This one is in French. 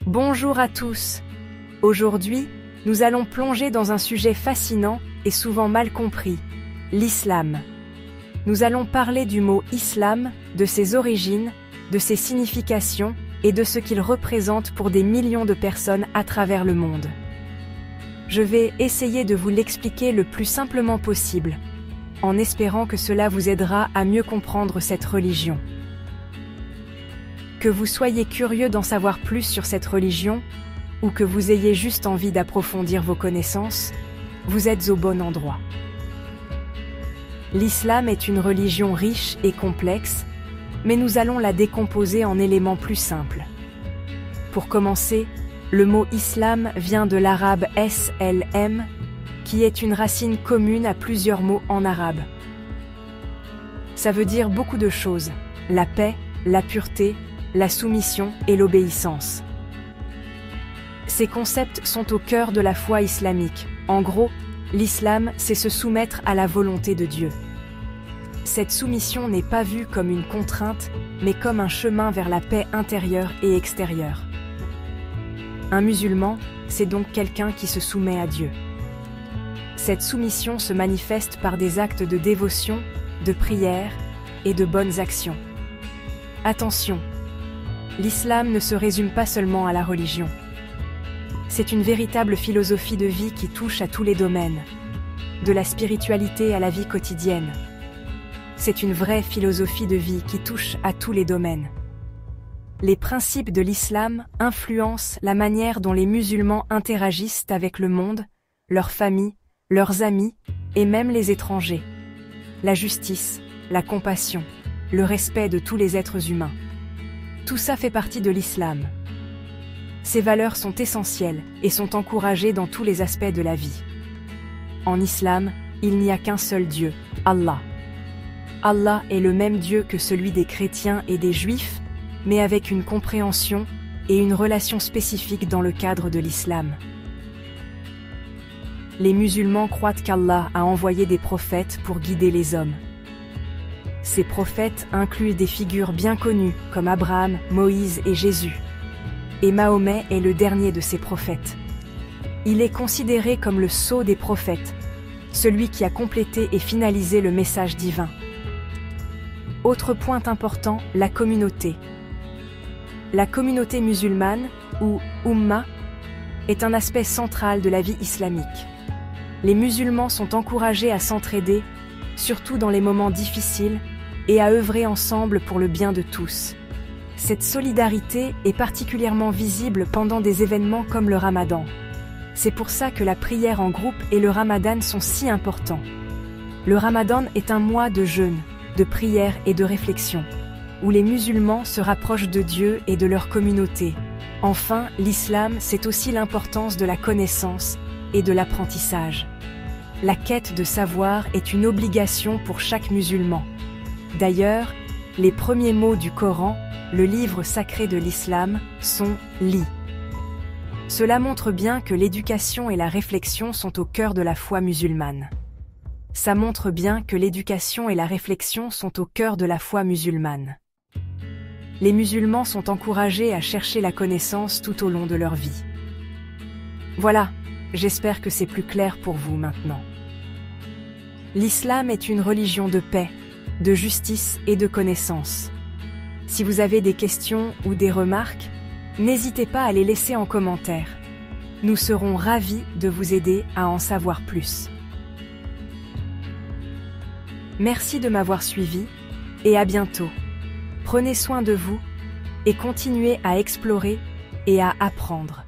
Bonjour à tous. Aujourd'hui, nous allons plonger dans un sujet fascinant et souvent mal compris, l'islam. Nous allons parler du mot islam, de ses origines, de ses significations et de ce qu'il représente pour des millions de personnes à travers le monde. Je vais essayer de vous l'expliquer le plus simplement possible, en espérant que cela vous aidera à mieux comprendre cette religion. Que vous soyez curieux d'en savoir plus sur cette religion, ou que vous ayez juste envie d'approfondir vos connaissances, vous êtes au bon endroit. L'islam est une religion riche et complexe, mais nous allons la décomposer en éléments plus simples. Pour commencer, le mot islam vient de l'arabe slm, qui est une racine commune à plusieurs mots en arabe. Ça veut dire beaucoup de choses: la paix, la pureté, la soumission et l'obéissance. Ces concepts sont au cœur de la foi islamique. En gros, l'islam, c'est se soumettre à la volonté de Dieu. Cette soumission n'est pas vue comme une contrainte, mais comme un chemin vers la paix intérieure et extérieure. Un musulman, c'est donc quelqu'un qui se soumet à Dieu. Cette soumission se manifeste par des actes de dévotion, de prière et de bonnes actions. Attention, l'islam ne se résume pas seulement à la religion. C'est une véritable philosophie de vie qui touche à tous les domaines, de la spiritualité à la vie quotidienne. C'est une vraie philosophie de vie qui touche à tous les domaines. Les principes de l'islam influencent la manière dont les musulmans interagissent avec le monde, leurs familles, leurs amis et même les étrangers. La justice, la compassion, le respect de tous les êtres humains. Tout ça fait partie de l'islam. Ces valeurs sont essentielles et sont encouragées dans tous les aspects de la vie. En islam, il n'y a qu'un seul Dieu, Allah. Allah est le même Dieu que celui des chrétiens et des juifs, mais avec une compréhension et une relation spécifique dans le cadre de l'islam. Les musulmans croient qu'Allah a envoyé des prophètes pour guider les hommes. Ces prophètes incluent des figures bien connues comme Abraham, Moïse et Jésus. Et Mahomet est le dernier de ces prophètes. Il est considéré comme le sceau des prophètes, celui qui a complété et finalisé le message divin. Autre point important, la communauté. La communauté musulmane, ou Ummah, est un aspect central de la vie islamique. Les musulmans sont encouragés à s'entraider, surtout dans les moments difficiles, et à œuvrer ensemble pour le bien de tous. Cette solidarité est particulièrement visible pendant des événements comme le Ramadan. C'est pour ça que la prière en groupe et le Ramadan sont si importants. Le Ramadan est un mois de jeûne, de prière et de réflexion, où les musulmans se rapprochent de Dieu et de leur communauté. Enfin, l'islam, c'est aussi l'importance de la connaissance et de l'apprentissage. La quête de savoir est une obligation pour chaque musulman. D'ailleurs, les premiers mots du Coran, le livre sacré de l'islam, sont « lis ». Cela montre bien que l'éducation et la réflexion sont au cœur de la foi musulmane. Ça montre bien que l'éducation et la réflexion sont au cœur de la foi musulmane. Les musulmans sont encouragés à chercher la connaissance tout au long de leur vie. Voilà, j'espère que c'est plus clair pour vous maintenant. L'islam est une religion de paix, de justice et de connaissance. Si vous avez des questions ou des remarques, n'hésitez pas à les laisser en commentaire. Nous serons ravis de vous aider à en savoir plus. Merci de m'avoir suivi et à bientôt. Prenez soin de vous et continuez à explorer et à apprendre.